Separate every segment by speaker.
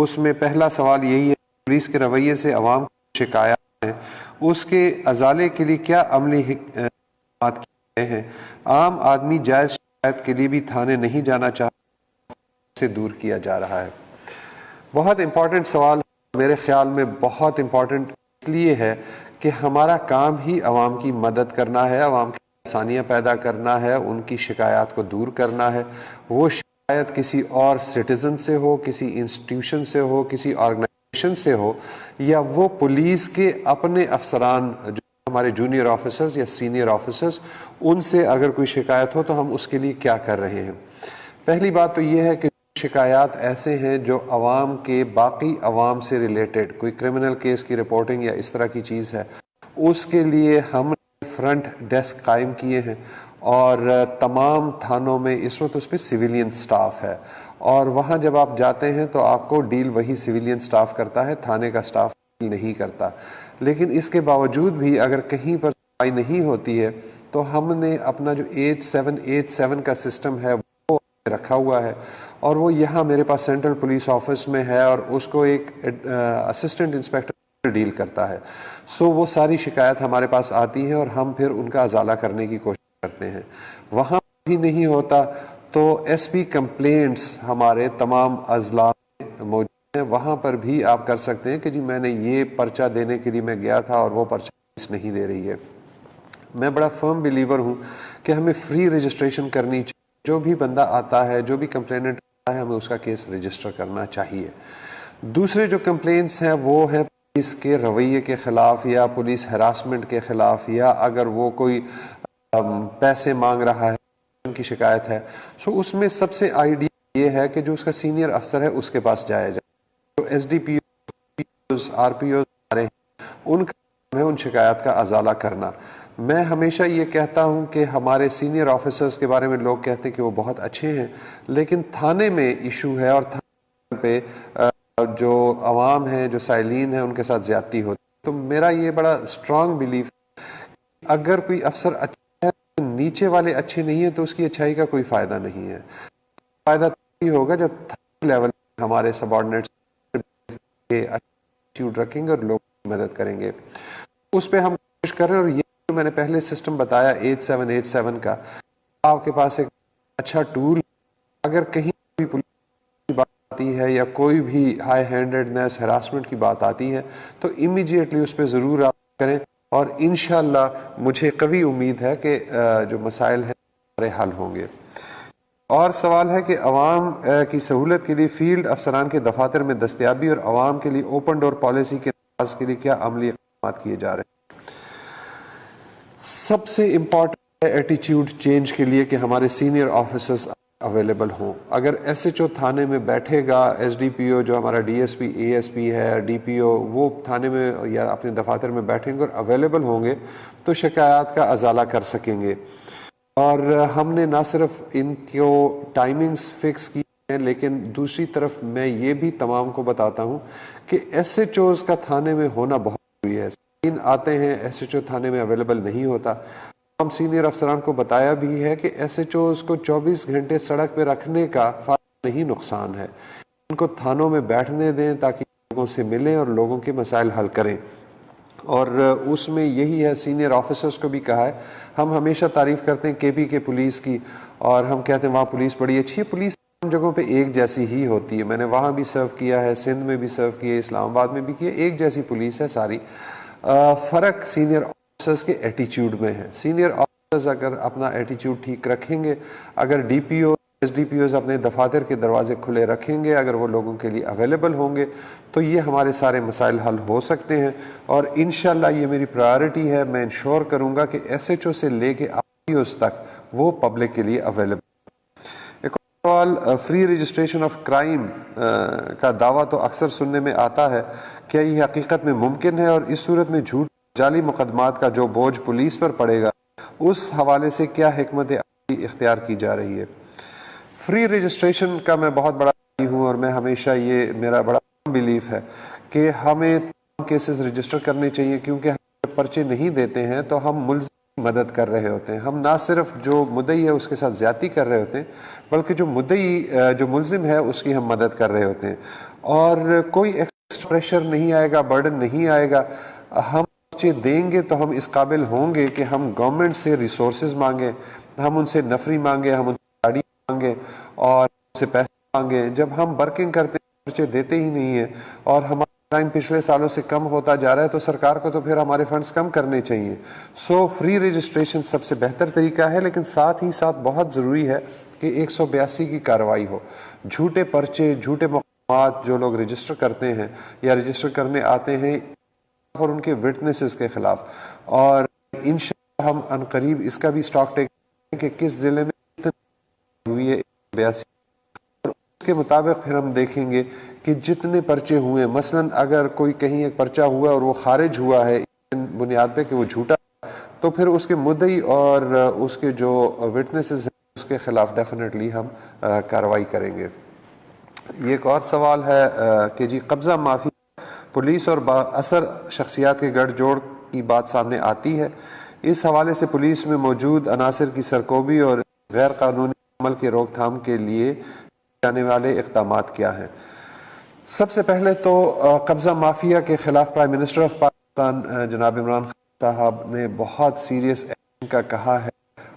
Speaker 1: اس میں پہلا سوال یہی ہے، پولیس کے رویے سے عوام کو شکایات ہیں، اس کے ازالے کے لیے کیا عملی اقدامات کیے گئے ہیں؟ عام آدمی جائز شکایت کے لیے بھی تھانے نہیں جانا چاہتا، سے دور کیا جا رہا ہے۔ بہت امپورٹنٹ سوال میرے خیال میں، بہت امپورٹنٹ اس لیے ہے کہ ہمارا کام ہی عوام کی مدد کرنا ہے، عوام کی آسانیاں پیدا کرنا ہے، ان کی شکایات کو دور کرنا ہے۔ وہ شکایت کسی اور سٹیزن سے ہو، کسی انسٹیٹیوشن سے ہو، کسی آرگنائزیشن سے ہو، یا وہ پولیس کے اپنے افسران جو ہمارے جونیئر آفیسرز یا سینئر آفیسرز، ان سے اگر کوئی شکایت ہو تو ہم اس کے لیے کیا کر رہے ہیں۔ پہلی بات تو یہ ہے کہ شکایات ایسے ہیں جو عوام کے باقی عوام سے ریلیٹڈ، کوئی کرمنل کیس کی رپورٹنگ یا اس طرح کی چیز ہے، اس کے لیے ہم نے فرنٹ ڈیسک قائم کیے ہیں، اور تمام تھانوں میں اس وقت اس پہ سویلین سٹاف ہے، اور وہاں جب آپ جاتے ہیں تو آپ کو ڈیل وہی سویلین سٹاف کرتا ہے، تھانے کا سٹاف ڈیل نہیں کرتا۔ لیکن اس کے باوجود بھی اگر کہیں پر صفائی نہیں ہوتی ہے تو ہم نے اپنا جو 8787 کا سسٹم ہے وہ رکھا ہوا ہے، اور وہ یہاں میرے پاس سینٹرل پولیس آفس میں ہے، اور اس کو ایک اسسٹنٹ انسپیکٹر ڈیل کرتا ہے۔ سو وہ ساری شکایت ہمارے پاس آتی ہیں اور ہم پھر ان کا ازالہ کرنے کی کوشش کرتے ہیں۔ وہاں بھی نہیں ہوتا تو ایس پی کمپلینٹس ہمارے تمام اضلاع میں موجود ہیں، وہاں پر بھی آپ کر سکتے ہیں کہ جی میں نے یہ پرچہ دینے کے لیے میں گیا تھا اور وہ پرچہ پولیس نہیں دے رہی ہے۔ میں بڑا فرم بلیور ہوں کہ ہمیں فری رجسٹریشن کرنی چاہیے، جو بھی بندہ آتا ہے، جو بھی کمپلیننٹ آتا ہے، ہمیں اس کا کیس رجسٹر کرنا چاہیے۔ دوسرے جو کمپلینٹس ہیں وہ ہیں پولیس کے رویے کے خلاف، یا پولیس ہراسمنٹ کے خلاف، یا اگر وہ کوئی پیسے مانگ رہا ہے ان کی شکایت ہے۔ سو اس میں سب سے آئیڈیا یہ ہے کہ جو اس کا سینئر افسر ہے اس کے پاس جایا جائے، جو S D P Os, R P Os ہیں، ان کا کام ہے ان شکایات کا ازالہ کرنا۔ میں ہمیشہ یہ کہتا ہوں کہ ہمارے سینئر آفیسرز کے بارے میں لوگ کہتے ہیں کہ وہ بہت اچھے ہیں، لیکن تھانے میں ایشو ہے، اور تھانے پہ جو عوام ہیں، جو سائلین ہیں، ان کے ساتھ زیادتی ہوتی ہے۔ تو میرا یہ بڑا اسٹرانگ بلیف ہے کہ اگر کوئی افسر اچھا ہے، نیچے والے اچھے نہیں ہیں، تو اس کی اچھائی کا کوئی فائدہ نہیں ہے۔ فائدہ تبھی ہوگا جب تھانے لیول ہمارے سبارڈینیٹس ایٹیٹیوڈ رکھیں گے اور لوگوں کی مدد کریں گے۔ اس پہ ہم کوشش کر رہے ہیں، اور یہ جو میں نے پہلے سسٹم بتایا 8787 کا، آپ کے پاس ایک اچھا ٹول، اگر کہیں بھی پولیس کی بات آتی ہے یا کوئی بھی ہائی ہینڈڈنیس، ہراسمنٹ کی بات آتی ہے، تو امیڈیٹلی اس پہ ضرور آپ کریں، اور انشاءاللہ مجھے قوی امید ہے کہ جو مسائل ہیں سارے حل ہوں گے۔ اور سوال ہے کہ عوام کی سہولت کے لیے فیلڈ افسران کے دفاتر میں دستیابی اور عوام کے لیے اوپن ڈور پالیسی کے نفاذ کے لیے کیا عملی اقدامات کیے جا رہے ہیں؟ سب سے امپورٹنٹ ہے ایٹیٹیوڈ چینج کے لیے کہ ہمارے سینئر آفیسرز اویلیبل ہوں۔ اگر ایس ایچ او تھانے میں بیٹھے گا، ایس ڈی پی او جو ہمارا D S P, A S P ہے، ڈی پی او، وہ تھانے میں یا اپنے دفاتر میں بیٹھیں گے اور اویلیبل ہوں گے تو شکایات کا ازالہ کر سکیں گے۔ اور ہم نے نہ صرف ان کو ٹائمنگز فکس کی ہیں، لیکن دوسری طرف میں یہ بھی تمام کو بتاتا ہوں کہ ایس ایچ اوز کا تھانے میں ہونا بہت ضروری ہے۔ آتے ہیں ایس ایچ او تھانے میں اویلیبل نہیں ہوتا۔ ہم سینئر افسران کو بتایا بھی ہے کہ ایس ایچ اوز کو 24 گھنٹے سڑک پہ رکھنے کا فائدہ نہیں، نقصان ہے۔ ان کو تھانوں میں بیٹھنے دیں تاکہ لوگوں سے ملیں اور لوگوں کے مسائل حل کریں، اور اس میں یہی ہے، سینئر آفیسرز کو بھی کہا ہے۔ ہم ہمیشہ تعریف کرتے ہیں کے پی کے پولیس کی، اور ہم کہتے ہیں وہاں پولیس بڑی اچھی ہے۔ پولیس تمام جگہوں پہ ایک جیسی ہی ہوتی ہے، میں نے وہاں بھی سرو کیا ہے، سندھ میں بھی سرو کیا ہے، اسلام آباد میں بھی کیا، ایک جیسی پولیس ہے ساری۔ فرق سینئر آفیسرز کے ایٹیٹیوڈ میں ہے۔ سینئر آفیسرز اگر اپنا ایٹیٹیوڈ ٹھیک رکھیں گے، اگر ڈی پی او، ایس ڈی پی اوز اپنے دفاتر کے دروازے کھلے رکھیں گے، اگر وہ لوگوں کے لیے اویلیبل ہوں گے، تو یہ ہمارے سارے مسائل حل ہو سکتے ہیں۔ اور انشاءاللہ یہ میری پرائیورٹی ہے، میں انشور کروں گا کہ ایس ایچ او سے لے کے آر پی اوز تک وہ پبلک کے لیے اویلیبل۔ ایک اور سوال، فری رجسٹریشن آف کرائم کا دعویٰ تو اکثر سننے میں آتا ہے، کیا یہ حقیقت میں ممکن ہے؟ اور اس صورت میں جھوٹ جعلی مقدمات کا جو بوجھ پولیس پر پڑے گا، اس حوالے سے کیا حکمت عملی اختیار کی جا رہی ہے؟ فری رجسٹریشن کا میں بہت بڑا ہوں، اور میں ہمیشہ یہ میرا بڑا بلیف ہے کہ ہمیں تمام کیسز رجسٹر کرنے چاہیے، کیونکہ ہم پرچے نہیں دیتے ہیں تو ہم ملزم مدد کر رہے ہوتے ہیں. ہم نہ صرف جو مدعی ہے اس کے ساتھ زیادتی کر رہے ہوتے ہیں بلکہ جو مدعی جو ملزم ہے اس کی ہم مدد کر رہے ہوتے ہیں, اور کوئی ایکسٹرا پریشر نہیں آئے گا, برڈن نہیں آئے گا. ہم بچے دیں گے تو ہم اس قابل ہوں گے کہ ہم گورنمنٹ سے ریسورسز مانگیں, ہم ان سے نفری مانگیں, ہم ان سے گاڑی مانگیں اور ان سے پیسے مانگیں. جب ہم ورکنگ کرتے ہیں خرچے دیتے ہی نہیں ہیں اور ہمارا کرائم پچھلے سالوں سے کم ہوتا جا رہا ہے, تو سرکار کو تو پھر ہمارے فنڈز کم کرنے چاہیے. سو فری رجسٹریشن سب سے بہتر طریقہ ہے, لیکن ساتھ ہی ساتھ بہت ضروری ہے کہ 182 کی کارروائی ہو. جھوٹے پرچے, جھوٹے مقدمات جو لوگ رجسٹر کرتے ہیں یا رجسٹر کرنے آتے ہیں اور ان کے وٹنسز کے خلاف, اور انشاءاللہ ہم عنقریب اس کا بھی اسٹاک ٹیک کریں کہ کس ضلع میں ہوئی ہے 82, اور اس کے مطابق پھر ہم دیکھیں گے کہ جتنے پرچے ہوئے, مثلا اگر کوئی کہیں ایک پرچہ ہوا اور وہ خارج ہوا ہے بنیاد پہ کہ وہ جھوٹا, تو پھر اس کے مدعی اور اس کے جو وٹنسز ہیں اس کے خلاف ڈیفینیٹلی ہم کارروائی کریں گے. یہ ایک اور سوال ہے کہ جی قبضہ مافیا پولیس اور با اثر شخصیات کے گٹھ جوڑ کی بات سامنے آتی ہے, اس حوالے سے پولیس میں موجود عناصر کی سرکوبی اور غیر قانونی عمل کی روک تھام کے لیے جانے والے اقدامات کیا ہیں؟ سب سے پہلے تو قبضہ مافیا کے خلاف پرائم منسٹر آف پاکستان جناب عمران خان صاحب نے بہت سیریس ایکشن کا کہا ہے.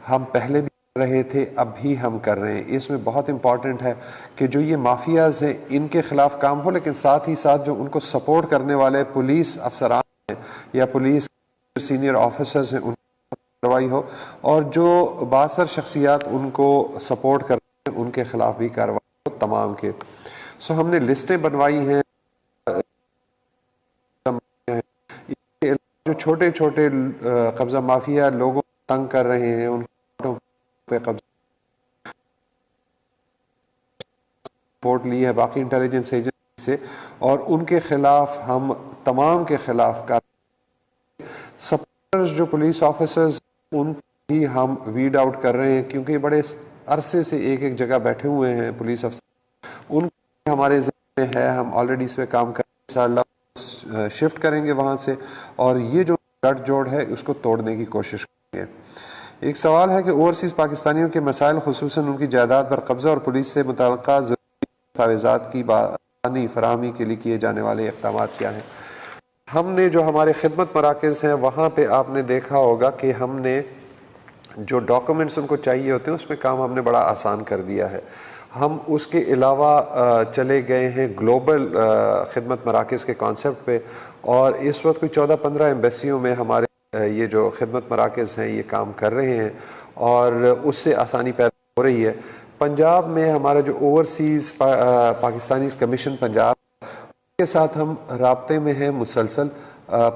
Speaker 1: ہم پہلے بھی کر رہے تھے, اب بھی ہم کر رہے ہیں. اس میں بہت امپورٹنٹ ہے کہ جو یہ مافیاز ہیں ان کے خلاف کام ہو, لیکن ساتھ ہی ساتھ جو ان کو سپورٹ کرنے والے پولیس افسران ہیں یا پولیس سینئر آفیسرز ہیں ان کی کارروائی ہو, اور جو بااثر شخصیات ان کو سپورٹ کرتے ہیں ان کے خلاف بھی کارروائی ہو تمام کے. سو ہم نے لسٹیں بنوائی ہیں جو چھوٹے چھوٹے قبضہ مافیا لوگوں کو تنگ کر رہے ہیں, ان پہ قبضہ رپورٹ لی ہے باقی انٹیلیجنس ایجنسی سے, اور ان کے خلاف ہم تمام کے خلاف سپورٹرز جو پولیس آفیسرز ان بھی ہم ویڈ آؤٹ کر رہے ہیں, کیونکہ بڑے عرصے سے ایک ایک جگہ بیٹھے ہوئے ہیں پولیس افسر, ان ہمارے ذہن میں ہے. ہم آلریڈی اس پہ کام کر انشاءاللہ شفٹ کریں گے وہاں سے, اور یہ جو گٹھ جوڑ ہے اس کو توڑنے کی کوشش کریں گے. ایک سوال ہے کہ اوورسیز پاکستانیوں کے مسائل خصوصاً ان کی جائیداد پر قبضہ اور پولیس سے متعلقہ ضروری دستاویزات کی بآسانی فراہمی کے لیے کیے جانے والے اقدامات کیا ہیں؟ ہم نے جو ہمارے خدمت مراکز ہیں وہاں پہ آپ نے دیکھا ہوگا کہ ہم نے جو ڈاکومنٹس ان کو چاہیے ہوتے ہیں اس میں کام ہم نے بڑا آسان کر دیا ہے. ہم اس کے علاوہ چلے گئے ہیں گلوبل خدمت مراکز کے کانسیپٹ پہ, اور اس وقت کوئی 14-15 ایمبیسیوں میں ہمارے یہ جو خدمت مراکز ہیں یہ کام کر رہے ہیں, اور اس سے آسانی پیدا ہو رہی ہے. پنجاب میں ہمارا جو اوورسیز پاکستانیز کمیشن پنجاب کے ساتھ ہم رابطے میں ہیں مسلسل.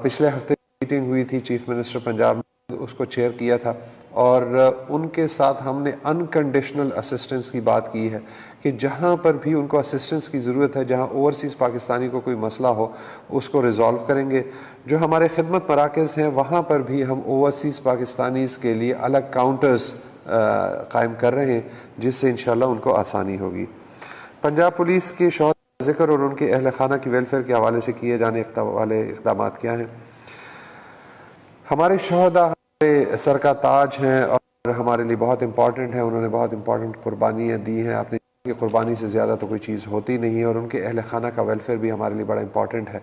Speaker 1: پچھلے ہفتے میٹنگ ہوئی تھی چیف منسٹر پنجاب نے اس کو چیئر کیا تھا, اور ان کے ساتھ ہم نے انکنڈیشنل اسسٹنس کی بات کی ہے کہ جہاں پر بھی ان کو اسسٹنس کی ضرورت ہے, جہاں اوورسیز پاکستانی کو کوئی مسئلہ ہو اس کو ریزالو کریں گے. جو ہمارے خدمت مراکز ہیں وہاں پر بھی ہم اوورسیز پاکستانیز کے لیے الگ کاؤنٹرز قائم کر رہے ہیں جس سے انشاءاللہ ان کو آسانی ہوگی. پنجاب پولیس کے شہداء ذکر اور ان کے اہل خانہ کی ویلفیئر کے حوالے سے کیے جانے والے اقدامات کیا ہیں؟ ہمارے شہداء ہمارے سر کا تاج ہیں اور ہمارے لیے بہت امپورٹنٹ ہیں. انہوں نے بہت امپورٹنٹ قربانیاں دی ہیں, اپنی قربانی سے زیادہ تو کوئی چیز ہوتی نہیں, اور ان کے اہل خانہ کا ویلفیئر بھی ہمارے لیے بڑا امپورٹنٹ ہے.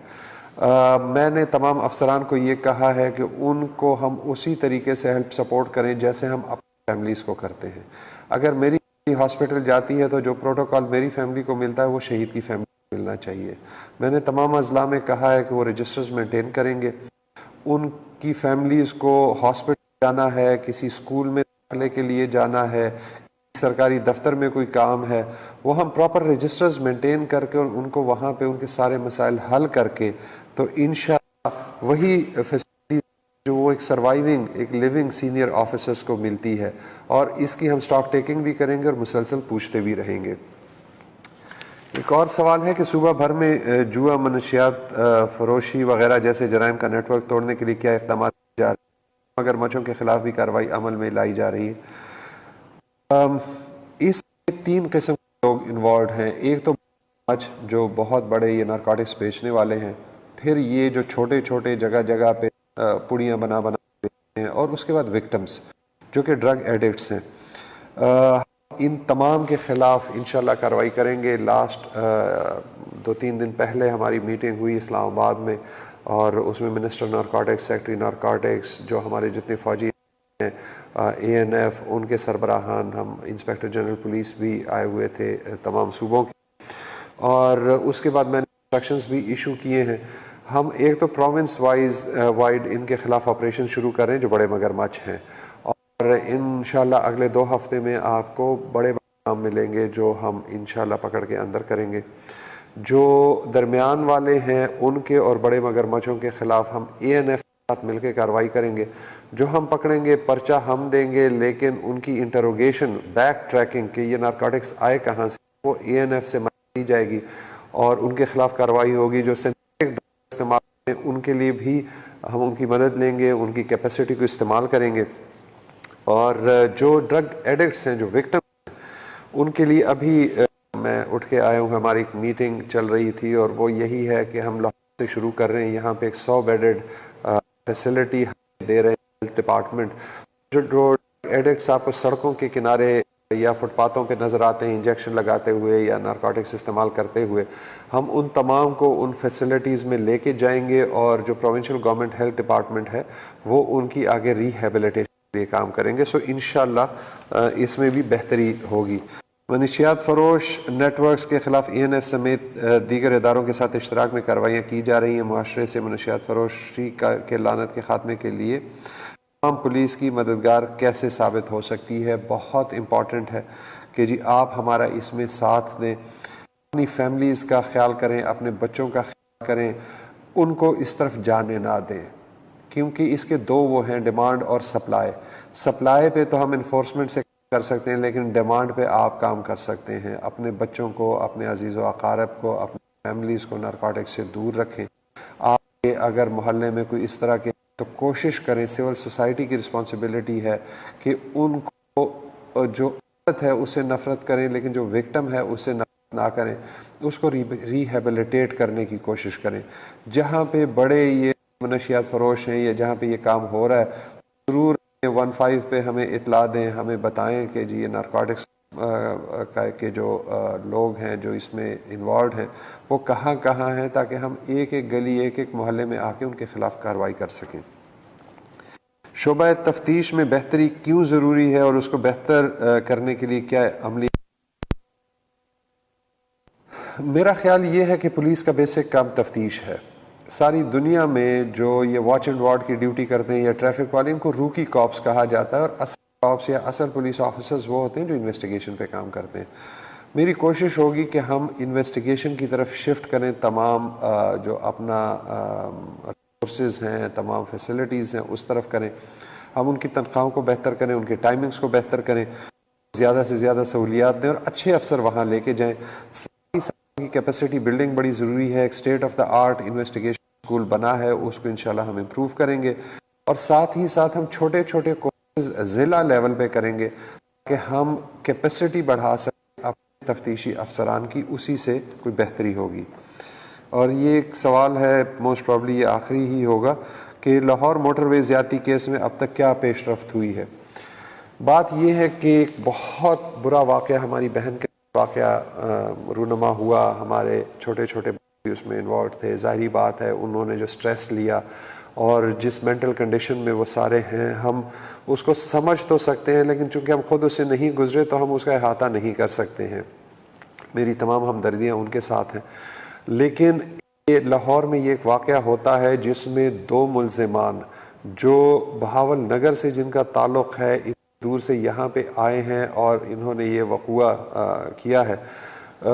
Speaker 1: میں نے تمام افسران کو یہ کہا ہے کہ ان کو ہم اسی طریقے سے ہیلپ سپورٹ کریں جیسے ہم اپنی فیملیز کو کرتے ہیں. اگر میری ہاسپٹل جاتی ہے تو جو پروٹوکال میری فیملی کو ملتا ہے وہ شہید کی فیملی کو ملنا چاہیے. میں نے تمام اضلاع میں کہا ہے کہ وہ رجسٹرز مینٹین کریں گے. ان کی فیملیز کو ہاسپٹل جانا ہے, کسی اسکول میں داخلے کے لیے جانا ہے, سرکاری دفتر میں کوئی کام ہے, وہ ہم پراپر رجسٹرز مینٹین کر کے ان کو وہاں پہ ان کے سارے مسائل حل کر کے, تو انشاءاللہ وہی فیسلٹی جو وہ ایک سروائیونگ ایک لیونگ سینئر آفیسرز کو ملتی ہے, اور اس کی ہم اسٹاک ٹیکنگ بھی کریں گے اور مسلسل پوچھتے بھی رہیں گے. ایک اور سوال ہے کہ صوبہ بھر میں جوا, منشیات فروشی وغیرہ جیسے جرائم کا نیٹ ورک توڑنے کے لیے کیا اقدامات کیے جا رہے ہیں, مگر مچھوں کے خلاف بھی کارروائی عمل میں لائی جا رہی ہے؟ اس میں 3 قسم کے لوگ انوالوڈ ہیں. ایک تو جو بہت بڑے یہ نارکوٹکس بیچنے والے ہیں, پھر یہ جو چھوٹے چھوٹے جگہ جگہ پہ پڑیاں بنا ہیں اور اس کے بعد وکٹمز جو کہ ڈرگ ایڈکٹس ہیں، ان تمام کے خلاف انشاءاللہ کارروائی کریں گے۔ لاسٹ 2-3 دن پہلے ہماری میٹنگ ہوئی اسلام آباد میں، اور اس میں منسٹر نارکوٹکس، سیکٹری نارکوٹکس، جو ہمارے جتنے فوجی ہیں، اے این ایف، ان کے سربراہان، ہم انسپیکٹر جنرل پولیس بھی آئے ہوئے تھے تمام صوبوں کے، اور اس کے بعد میں نے انسٹرکشنز بھی ایشو کیے ہیں۔ ہم ایک تو پروونس وائڈ ان کے خلاف آپریشن شروع کریں جو بڑے مگرمچھ ہیں، اور انشاءاللہ اگلے 2 ہفتے میں آپ کو بڑے نام ملیں گے جو ہم انشاءاللہ پکڑ کے اندر کریں گے۔ جو درمیان والے ہیں ان کے اور بڑے مگرمچھوں کے خلاف ہم اے این ایف کے ساتھ مل کے کارروائی کریں گے۔ جو ہم پکڑیں گے پرچہ ہم دیں گے، لیکن ان کی انٹروگیشن، بیک ٹریکنگ کہ یہ نارکوٹکس آئے کہاں سے، وہ اے این ایف سے کی جائے گی، اور ان کے خلاف کارروائی ہوگی۔ جو سینتھیٹک ڈرگ استعمال ہیں ان کے لیے بھی ہم ان کی مدد لیں گے، ان کی کیپیسٹی کو استعمال کریں گے، اور جو ڈرگ ایڈکٹس ہیں، جو وکٹم ہیں، ان کے لیے ابھی میں اٹھ کے آیا ہوں، ہماری ایک میٹنگ چل رہی تھی، اور وہ یہی ہے کہ ہم لاہور سے شروع کر رہے ہیں۔ یہاں پہ ایک 100 بیڈڈ فیسلٹی دے رہے ہیں ہیلتھ ڈپارٹمنٹ۔ جو ڈرگ ایڈکٹس آپ کو سڑکوں کے کنارے یا فٹ پاتھوں پہ نظر آتے ہیں انجیکشن لگاتے ہوئے یا نارکوٹکس استعمال کرتے ہوئے، ہم ان تمام کو ان فیسلٹیز میں لے کے جائیں گے، اور جو پروونشل گورنمنٹ ہیلتھ ڈپارٹمنٹ ہے وہ ان کی آگے ریہیبلیٹیشن کے لیے کام کریں گے۔ سو انشاءاللہ اس میں بھی بہتری ہوگی۔ منشیات فروش نیٹ ورکس کے خلاف اے این ایف سمیت دیگر اداروں کے ساتھ اشتراک میں کارروائیاں کی جا رہی ہیں۔ معاشرے سے منشیات فروشی کے لعنت کے خاتمے کے لیے عام پولیس کی مددگار کیسے ثابت ہو سکتی ہے؟ بہت امپورٹنٹ ہے کہ جی آپ ہمارا اس میں ساتھ دیں، اپنی فیملیز کا خیال کریں، اپنے بچوں کا خیال کریں، ان کو اس طرف جانے نہ دیں، کیونکہ اس کے 2 وہ ہیں، ڈیمانڈ اور سپلائی۔ سپلائی پہ تو ہم انفورسمنٹ سے کر سکتے ہیں، لیکن ڈیمانڈ پہ آپ کام کر سکتے ہیں۔ اپنے بچوں کو، اپنے عزیز و اقارب کو، اپنی فیملیز کو نارکوٹکس سے دور رکھیں۔ آپ کے اگر محلے میں کوئی اس طرح کے، تو کوشش کریں، سول سوسائٹی کی رسپانسبلٹی ہے کہ ان کو جو عورت ہے اس سے نفرت کریں، لیکن جو وکٹم ہے اس سے نفرت نہ کریں، اس کو ریہیبلیٹیٹ کرنے کی کوشش کریں۔ جہاں پہ بڑے یہ منشیات فروش ہیں یا جہاں پہ یہ کام ہو رہا ہے، ضرور 15 پہ ہمیں اطلاع دیں، ہمیں بتائیں کہ جی یہ نارکوٹکس کے جو لوگ ہیں جو اس میں انوالوڈ ہیں وہ کہاں کہاں ہیں، تاکہ ہم ایک ایک گلی، ایک ایک محلے میں آ کے ان کے خلاف کارروائی کر سکیں۔ شعبہ تفتیش میں بہتری کیوں ضروری ہے اور اس کو بہتر کرنے کے لیے کیا عملی؟ میرا خیال یہ ہے کہ پولیس کا بیسک کام تفتیش ہے۔ ساری دنیا میں جو یہ واچ اینڈ وارڈ کی ڈیوٹی کرتے ہیں یا ٹریفک والے، ان کو روکی کاپس کہا جاتا ہے، اور اصل کاپس یا اصل پولیس آفیسرز وہ ہوتے ہیں جو انویسٹیگیشن پہ کام کرتے ہیں۔ میری کوشش ہوگی کہ ہم انویسٹیگیشن کی طرف شفٹ کریں، تمام جو اپنا ریسورسز ہیں، تمام فیسلٹیز ہیں اس طرف کریں، ہم ان کی تنخواہوں کو بہتر کریں، ان کے ٹائمنگز کو بہتر کریں، زیادہ سے زیادہ سہولیات دیں اور اچھے افسر وہاں لے کے جائیں۔ کی کیپیسٹی بلڈنگ بڑی ضروری ہے، ایک state of the art investigation school بنا ہے، اس کو انشاءاللہ ہم امپروو کریں گے، اور ساتھ ہی ساتھ ہم چھوٹے چھوٹے کورسز ضلع لیول پہ کریں گے کہ ہم کیپیسٹی بڑھا سکیں اپنے تفتیشی افسران کی، اسی سے کوئی بہتری ہوگی۔ اور یہ ایک سوال ہے، موسٹ پرابلی یہ آخری ہی ہوگا، کہ لاہور موٹر وے زیادتی کیس میں اب تک کیا پیش رفت ہوئی ہے؟ بات یہ ہے کہ ایک بہت برا واقعہ ہماری بہن کے واقعہ رونما ہوا، ہمارے چھوٹے چھوٹے بھی اس میں انوالوڈ تھے۔ ظاہری بات ہے انہوں نے جو سٹریس لیا اور جس مینٹل کنڈیشن میں وہ سارے ہیں، ہم اس کو سمجھ تو سکتے ہیں، لیکن چونکہ ہم خود اس سے نہیں گزرے تو ہم اس کا احاطہ نہیں کر سکتے ہیں۔ میری تمام ہمدردیاں ان کے ساتھ ہیں، لیکن لاہور میں یہ ایک واقعہ ہوتا ہے جس میں 2 ملزمان جو بہاول نگر سے جن کا تعلق ہے، دور سے یہاں پہ آئے ہیں اور انہوں نے یہ وقوع کیا ہے۔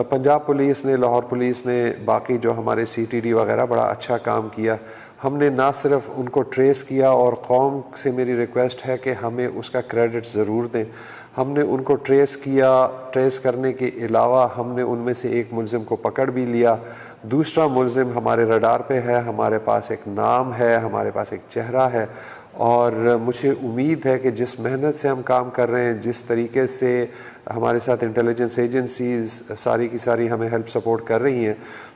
Speaker 1: پنجاب پولیس نے، لاہور پولیس نے، باقی جو ہمارے سی ٹی ڈی وغیرہ بڑا اچھا کام کیا۔ ہم نے نہ صرف ان کو ٹریس کیا، اور قوم سے میری ریکویسٹ ہے کہ ہمیں اس کا کریڈٹ ضرور دیں۔ ہم نے ان کو ٹریس کیا، ٹریس کرنے کے علاوہ ہم نے ان میں سے ایک ملزم کو پکڑ بھی لیا، دوسرا ملزم ہمارے رڈار پہ ہے، ہمارے پاس ایک نام ہے، ہمارے پاس ایک چہرہ ہے، اور مجھے امید ہے کہ جس محنت سے ہم کام کر رہے ہیں، جس طریقے سے ہمارے ساتھ انٹیلیجنس ایجنسیز ساری کی ساری ہمیں ہیلپ سپورٹ کر رہی ہیں،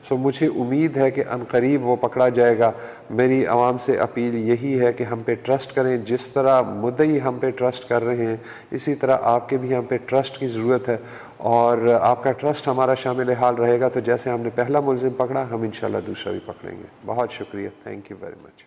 Speaker 1: سو مجھے امید ہے کہ عنقریب وہ پکڑا جائے گا۔ میری عوام سے اپیل یہی ہے کہ ہم پہ ٹرسٹ کریں، جس طرح مدعی ہم پہ ٹرسٹ کر رہے ہیں اسی طرح آپ کے بھی ہم پہ ٹرسٹ کی ضرورت ہے، اور آپ کا ٹرسٹ ہمارا شامل حال رہے گا تو جیسے ہم نے پہلا ملزم پکڑا ہم انشاءاللہ دوسرا بھی پکڑیں گے۔ بہت شکریہ، تھینک یو ویری مچ۔